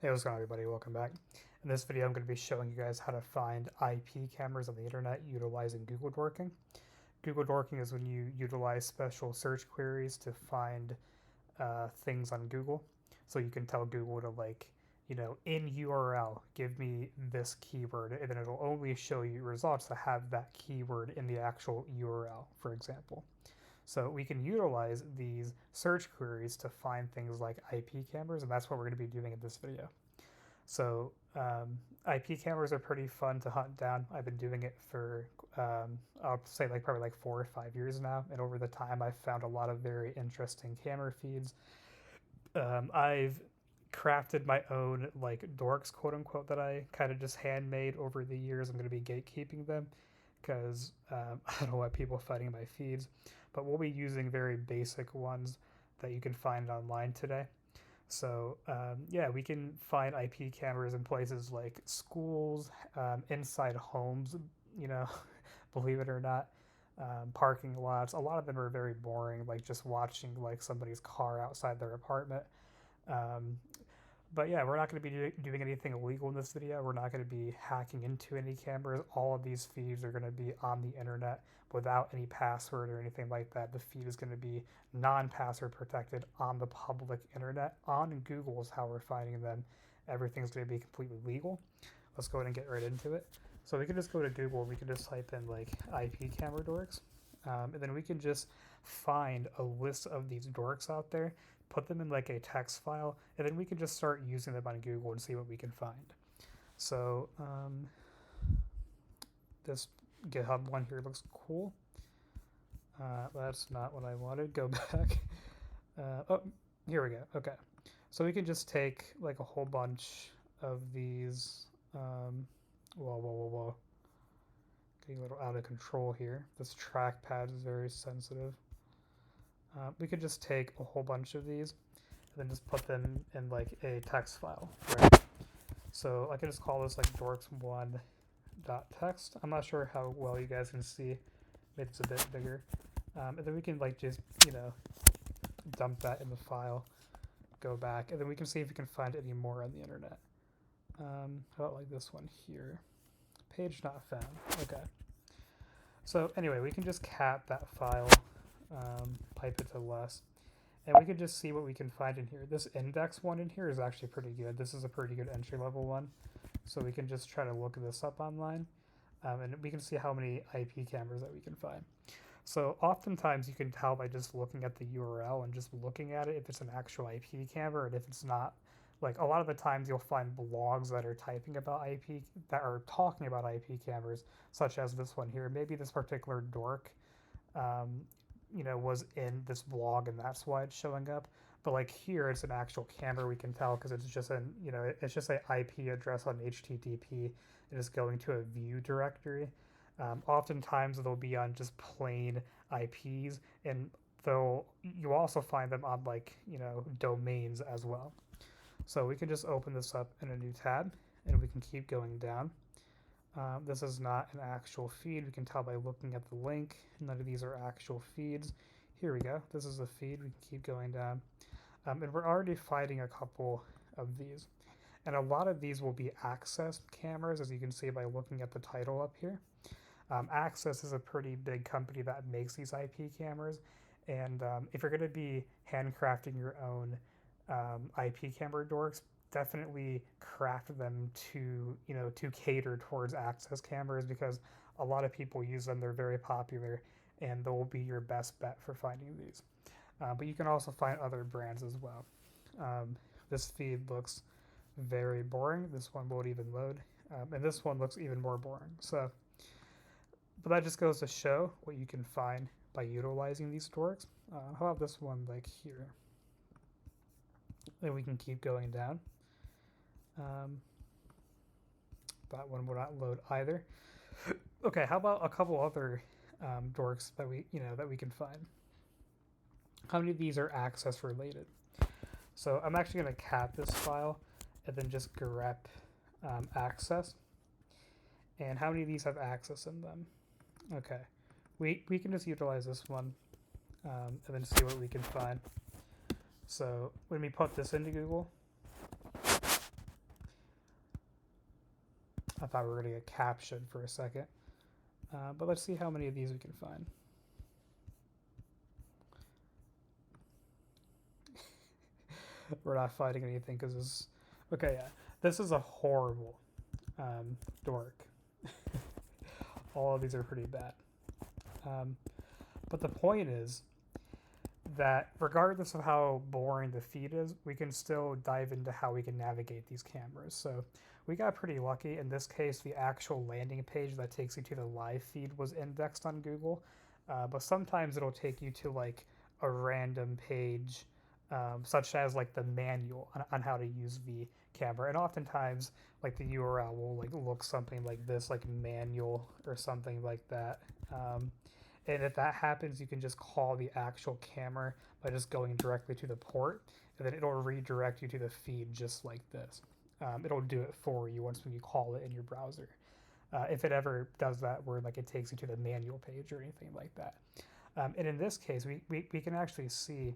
Hey, what's going on, everybody? Welcome back. In this video, I'm going to be showing you guys how to find IP cameras on the internet utilizing Google Dorking. Google Dorking is when you utilize special search queries to find things on Google. So you can tell Google to, in URL, give me this keyword, and then it'll only show you results that have that keyword in the actual URL, for example. So we can utilize these search queries to find things like IP cameras, and that's what we're going to be doing in this video. So IP cameras are pretty fun to hunt down. I've been doing it for I'll say probably 4 or 5 years now, and over the time I've found a lot of very interesting camera feeds. I've crafted my own dorks, quote unquote, that I kind of just handmade over the years. I'm going to be gatekeeping them because I don't want people finding my feeds, but we'll be using very basic ones that you can find online today. So yeah, we can find IP cameras in places like schools, inside homes, you know, believe it or not, parking lots. A lot of them are very boring, like just watching somebody's car outside their apartment. Um, but yeah, we're not going to be doing anything illegal in this video. We're not going to be hacking into any cameras. All of these feeds are going to be on the internet without any password or anything like that. The feed is going to be non-password protected on the public internet. On Google is how we're finding them. Everything's going to be completely legal. Let's go ahead and get right into it. So we can just go to Google. We can just type in IP camera dorks. And then we can just find a list of these dorks out there, put them in a text file, and then we can just start using them on Google and see what we can find. So this GitHub one here looks cool. That's not what I wanted. Go back. Oh, here we go. Okay. So we can just take a whole bunch of these. Whoa. Getting a little out of control here. This trackpad is very sensitive. We could just take a whole bunch of these and then just put them in a text file, right? So I can just call this dorks1.text. I'm not sure how well you guys can see. Maybe it's a bit bigger. And then we can just, dump that in the file, go back, and then we can see if we can find any more on the internet. How about this one here? Page not found. Okay. So anyway, we can just cap that file, pipe it to less, and we can just see what we can find in here. This index one in here is actually pretty good. This is a pretty good entry level one. So we can just try to look this up online, and we can see how many IP cameras that we can find. So oftentimes you can tell by just looking at the URL and just looking at it if it's an actual IP camera and if it's not. A lot of the times you'll find blogs that are typing about IP, that are talking about IP cameras, such as this one here. Maybe this particular dork, was in this blog and that's why it's showing up. But here, it's an actual camera. We can tell because it's just it's just an IP address on HTTP. It is going to a view directory. Oftentimes they'll be on just plain IPs, and you also find them on domains as well. So we can just open this up in a new tab, and we can keep going down. This is not an actual feed. We can tell by looking at the link. None of these are actual feeds. Here we go. This is a feed. We can keep going down. And we're already finding a couple of these. And a lot of these will be Access cameras, as you can see by looking at the title up here. Access is a pretty big company that makes these IP cameras. And if you're going to be handcrafting your own IP camera dorks, definitely craft them to cater towards Access cameras, because a lot of people use them. They're very popular, and they'll be your best bet for finding these. But you can also find other brands as well. This feed looks very boring. This one won't even load, and this one looks even more boring. But that just goes to show what you can find by utilizing these dorks. How about this one here? Then we can keep going down. That one will not load either. Okay, how about a couple other dorks that we can find? How many of these are Access related? So I'm actually going to cap this file and then just grep Access. And how many of these have Access in them? Okay, we can just utilize this one and then see what we can find. So when we put this into Google, I thought we were going to get captured for a second. But let's see how many of these we can find. We're not finding anything because this. Okay, yeah. This is a horrible dork. All of these are pretty bad. But the point is that regardless of how boring the feed is, we can still dive into how we can navigate these cameras. So we got pretty lucky. In this case, the actual landing page that takes you to the live feed was indexed on Google. But sometimes it'll take you to like a random page, such as like the manual on how to use the camera. And oftentimes, like the URL will like look something like this, like manual or something like that. And if that happens, you can just call the actual camera by just going directly to the port, and then it'll redirect you to the feed just like this. It'll do it for you once when you call it in your browser. If it ever does that, where like it takes you to the manual page or anything like that. And in this case, we can actually see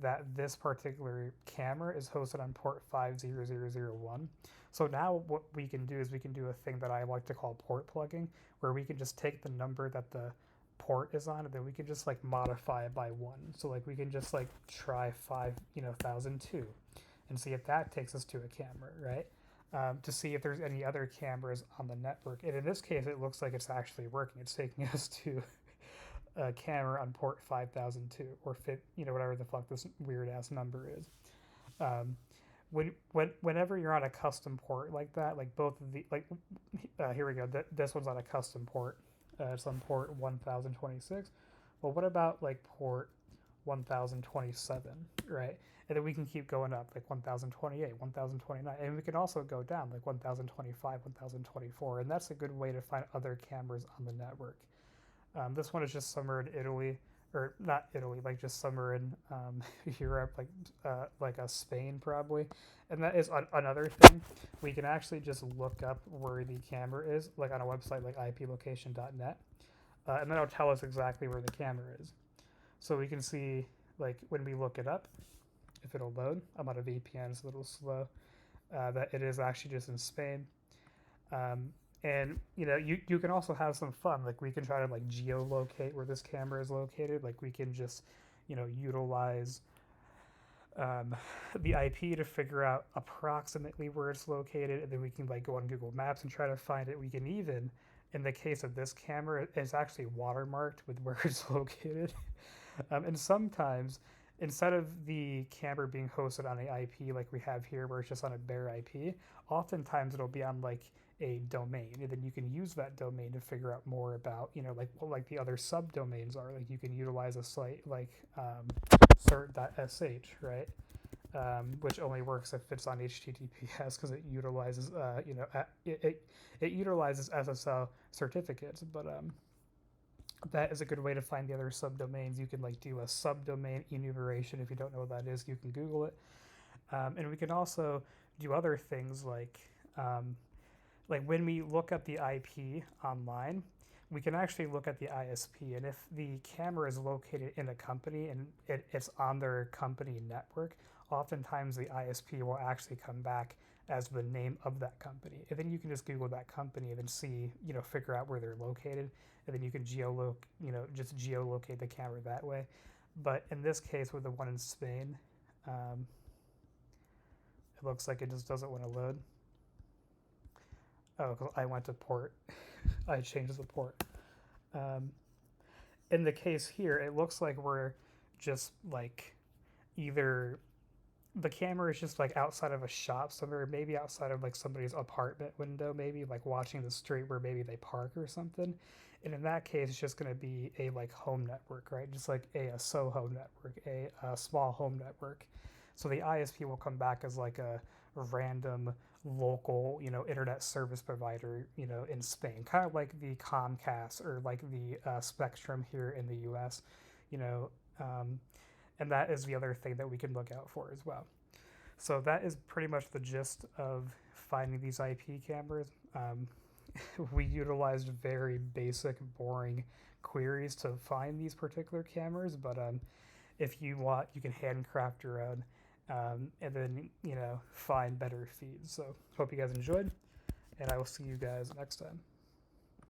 that this particular camera is hosted on port 50001. So now what we can do is we can do a thing that I like to call port plugging, where we can just take the number that the port is on, and then we can just like modify it by one. So like we can just like try 5002 and see if that takes us to a camera, right? To see if there's any other cameras on the network. And in this case, it looks like it's actually working. It's taking us to a camera on port 5002 or whatever the fuck this weird ass number is. Whenever you're on a custom port like that, like both of the here we go. This one's on a custom port. It's on port 1026. Well, what about like port 1027, right? And then we can keep going up, like 1028, 1029, and we can also go down, like 1025, 1024, and that's a good way to find other cameras on the network. This one is just somewhere in Italy, or not Italy, like just somewhere in Europe, like a Spain probably. And that is another thing. We can actually just look up where the camera is, like on a website like iplocation.net, and then it'll tell us exactly where the camera is. So we can see, like when we look it up, if it'll load. I'm on a VPN, it's a little slow. That it is actually just in Spain. And you can also have some fun. Like we can try to like geolocate where this camera is located. Like we can just utilize the IP to figure out approximately where it's located, and then we can like go on Google Maps and try to find it. We can even, in the case of this camera, it's actually watermarked with where it's located. And sometimes, instead of the camera being hosted on an IP like we have here, where it's just on a bare IP, oftentimes it'll be on like a domain, and then you can use that domain to figure out more about like what like the other subdomains are. Like you can utilize a site like cert.sh, right? Which only works if it's on HTTPS because it utilizes it utilizes SSL certificates. But that is a good way to find the other subdomains. You can like do a subdomain enumeration. If you don't know what that is, you can Google it. And we can also do other things like when we look up the IP online, we can actually look at the ISP. And if the camera is located in a company and it's on their company network, oftentimes the ISP will actually come back as the name of that company. And then you can just Google that company and then see, figure out where they're located. And then you can just geolocate the camera that way. But in this case, with the one in Spain, it looks like it just doesn't want to load. Oh, because I went to port. I changed the port. In the case here, it looks like we're just like either the camera is just like outside of a shop somewhere, maybe outside of like somebody's apartment window, maybe like watching the street where maybe they park or something. And in that case, it's just going to be a like home network, right? Just like a SOHO network, a small home network. So the ISP will come back as like a random local, internet service provider, in Spain, kind of like the Comcast or like the Spectrum here in the U.S., and that is the other thing that we can look out for as well. So that is pretty much the gist of finding these IP cameras. We utilized very basic, boring queries to find these particular cameras, but if you want, you can handcraft your own. And then find better feeds. So hope you guys enjoyed, and I will see you guys next time.